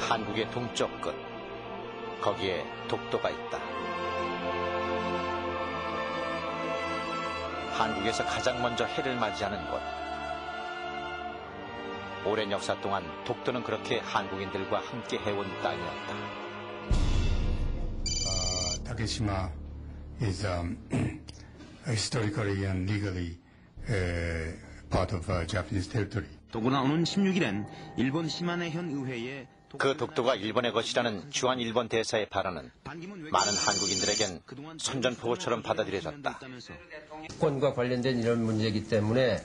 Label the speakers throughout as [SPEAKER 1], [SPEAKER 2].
[SPEAKER 1] 한국의 동쪽 끝, 거기에 독도가 있다. 한국에서 가장 먼저 해를 맞이하는 곳. 오랜 역사 동안 독도는 그렇게 한국인들과 함께 해온 땅이었다.
[SPEAKER 2] Takeshima is historically and legally part of Japanese territory.
[SPEAKER 3] 더구나 오는 16일엔 일본 시마네현 의회에
[SPEAKER 1] 그 독도가 일본의 것이라는 주한 일본 대사의 발언은 많은 한국인들에겐 선전포고처럼 받아들여졌다.
[SPEAKER 4] 정권과 관련된 이런 문제이기 때문에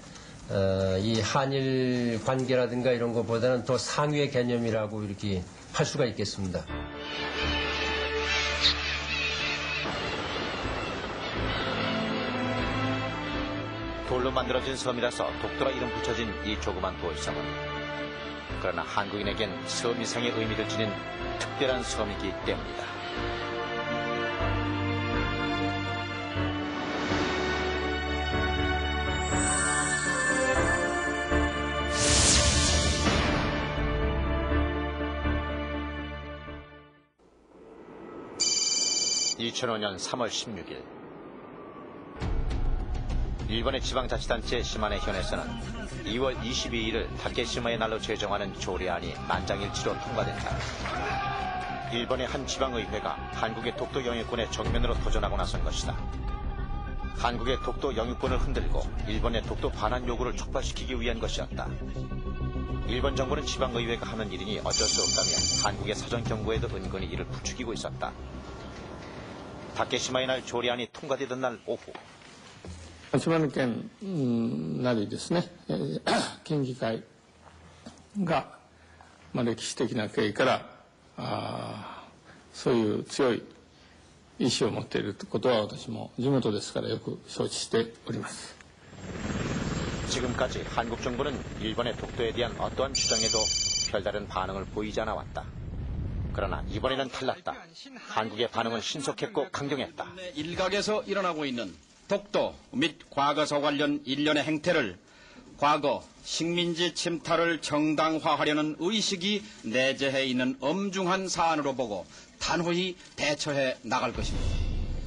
[SPEAKER 4] 이 한일 관계라든가 이런 것보다는 더 상위의 개념이라고 이렇게 할 수가 있겠습니다.
[SPEAKER 1] 돌로 만들어진 섬이라서 독도라 이름 붙여진 이 조그만 도시섬은 그러나 한국인에겐 섬 이상의 의미를 지닌 특별한 섬이기 때문이다. (2005년 3월 16일) 일본의 지방자치단체 시마네현에서는 2월 22일을 다케시마의 날로 제정하는 조례안이 만장일치로 통과된다. 일본의 한 지방의회가 한국의 독도 영유권에 정면으로 도전하고 나선 것이다. 한국의 독도 영유권을 흔들고 일본의 독도 반환 요구를 촉발시키기 위한 것이었다. 일본 정부는 지방의회가 하는 일이니 어쩔 수 없다며 한국의 사전 경고에도 은근히 이를 부추기고 있었다. 다케시마의 날 조례안이 통과되던 날 오후,
[SPEAKER 5] 島根県なりですね、県議会が、歴史的な経緯からそういう強い意志を持っていることは私も地元ですからよく承知しております。
[SPEAKER 1] 지금까지 한국 정부는 일본의 독도에 대한 어떠한 주장에도 별다른 반응을 보이지 않아 왔다. 그러나 이번에는 달랐다. 한국의 반응은 신속했고 강경했다.
[SPEAKER 6] 일각에서 일어나고 있는 독도 및 과거사 관련 일련의 행태를 과거 식민지 침탈을 정당화하려는 의식이 내재해 있는 엄중한 사안으로 보고 단호히 대처해 나갈 것입니다.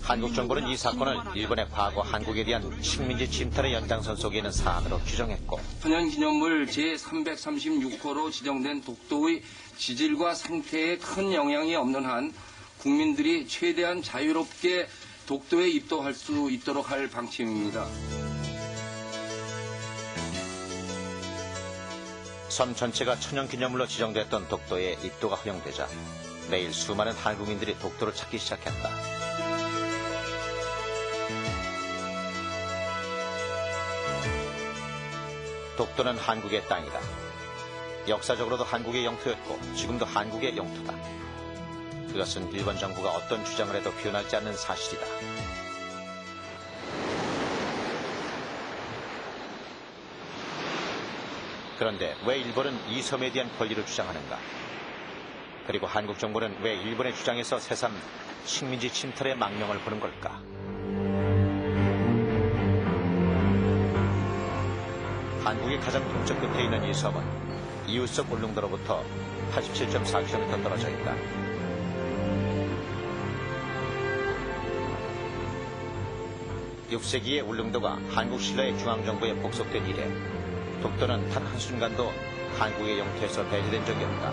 [SPEAKER 1] 한국 정부는 이 사건을 일본의 과거 한국에 대한 식민지 침탈의 연장선 속에 있는 사안으로 규정했고,
[SPEAKER 7] 천연기념물 제336호로 지정된 독도의 지질과 상태에 큰 영향이 없는 한 국민들이 최대한 자유롭게 독도에 입도할 수 있도록 할 방침입니다.
[SPEAKER 1] 섬 전체가 천연기념물로 지정됐던 독도에 입도가 허용되자 매일 수많은 한국인들이 독도를 찾기 시작했다. 독도는 한국의 땅이다. 역사적으로도 한국의 영토였고 지금도 한국의 영토다. 그것은 일본 정부가 어떤 주장을 해도 변하지 않는 사실이다. 그런데 왜 일본은 이 섬에 대한 권리를 주장하는가? 그리고 한국 정부는 왜 일본의 주장에서 새삼 식민지 침탈의 망령을 부는 걸까? 한국의 가장 동쪽 끝에 있는 이 섬은 이웃섬 울릉도로부터 87.4km 떨어져 있다. 6세기의 울릉도가 한국 신라의 중앙정부에 복속된 이래 독도는 단 한순간도 한국의 영토에서 배제된 적이 없다.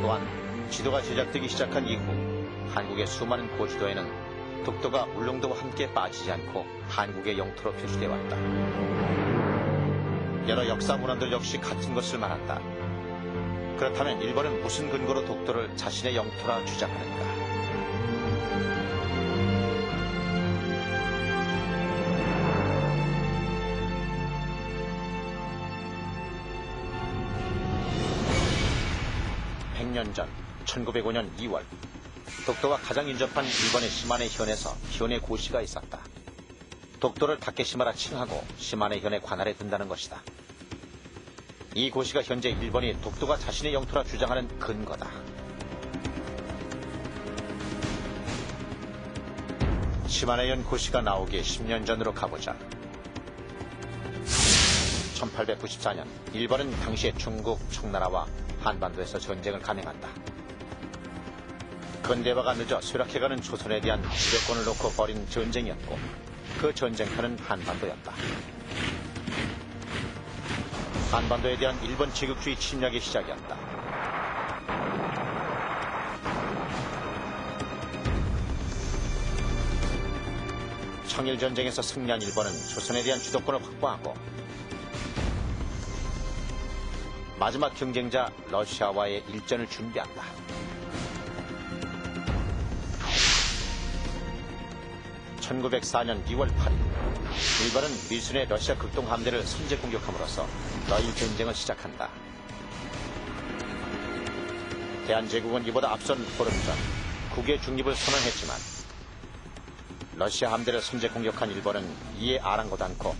[SPEAKER 1] 또한 지도가 제작되기 시작한 이후 한국의 수많은 고지도에는 독도가 울릉도와 함께 빠지지 않고 한국의 영토로 표시되어 왔다. 여러 역사 문헌들 역시 같은 것을 말한다. 그렇다면 일본은 무슨 근거로 독도를 자신의 영토라 주장하는가? 년 전 1905년 2월 독도와 가장 인접한 일본의 시마네현에서 현의 고시가 있었다. 독도를 다케시마라 칭하고 시마네현의 관할에 든다는 것이다. 이 고시가 현재 일본이 독도가 자신의 영토라 주장하는 근거다. 시마네현 고시가 나오기에 10년 전으로 가보자. 1894년 일본은 당시의 중국, 청나라와 한반도에서 전쟁을 감행한다. 근대화가 늦어 쇠락해가는 조선에 대한 주도권을 놓고 벌인 전쟁이었고 그 전쟁터는 한반도였다. 한반도에 대한 일본 제국주의 침략의 시작이었다. 청일전쟁에서 승리한 일본은 조선에 대한 주도권을 확보하고 마지막 경쟁자 러시아와의 일전을 준비한다. (1904년 2월 8일) 일본은 미순의 러시아 극동 함대를 선제 공격함으로써 러일 전쟁을 시작한다. 대한제국은 이보다 앞선 보름 전 국외 중립을 선언했지만 러시아 함대를 선제 공격한 일본은 이에 아랑곳 않고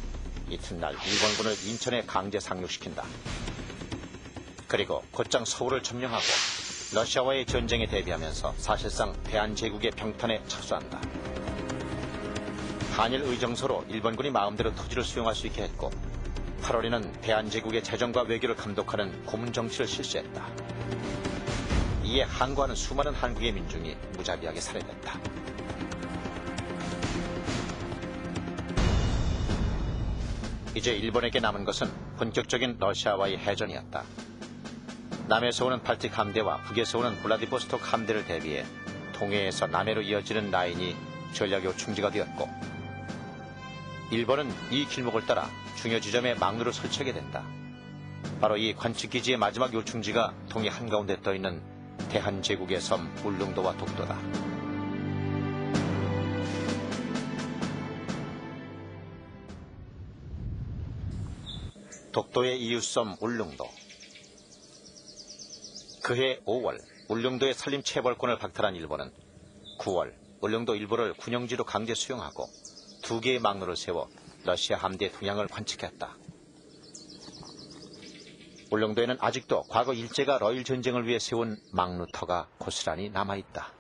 [SPEAKER 1] 이튿날 일본군을 인천에 강제 상륙시킨다. 그리고 곧장 서울을 점령하고 러시아와의 전쟁에 대비하면서 사실상 대한제국의 병탄에 착수한다. 한일 의정서로 일본군이 마음대로 토지를 수용할 수 있게 했고 8월에는 대한제국의 재정과 외교를 감독하는 고문 정치를 실시했다. 이에 항거하는 수많은 한국의 민중이 무자비하게 살해됐다. 이제 일본에게 남은 것은 본격적인 러시아와의 해전이었다. 남에서 오는 발틱 함대와 북에서 오는 블라디보스토크 함대를 대비해 동해에서 남해로 이어지는 라인이 전략 요충지가 되었고 일본은 이 길목을 따라 중요 지점에 막루를 설치하게 된다. 바로 이 관측기지의 마지막 요충지가 동해 한가운데 떠있는 대한제국의 섬 울릉도와 독도다. 독도의 이웃섬 울릉도. 그해 5월 울릉도의 산림 체벌권을 박탈한 일본은 9월 울릉도 일부를 군용지로 강제 수용하고 2개의 막로를 세워 러시아 함대 동향을 관측했다. 울릉도에는 아직도 과거 일제가 러일 전쟁을 위해 세운 막루터가 고스란히 남아있다.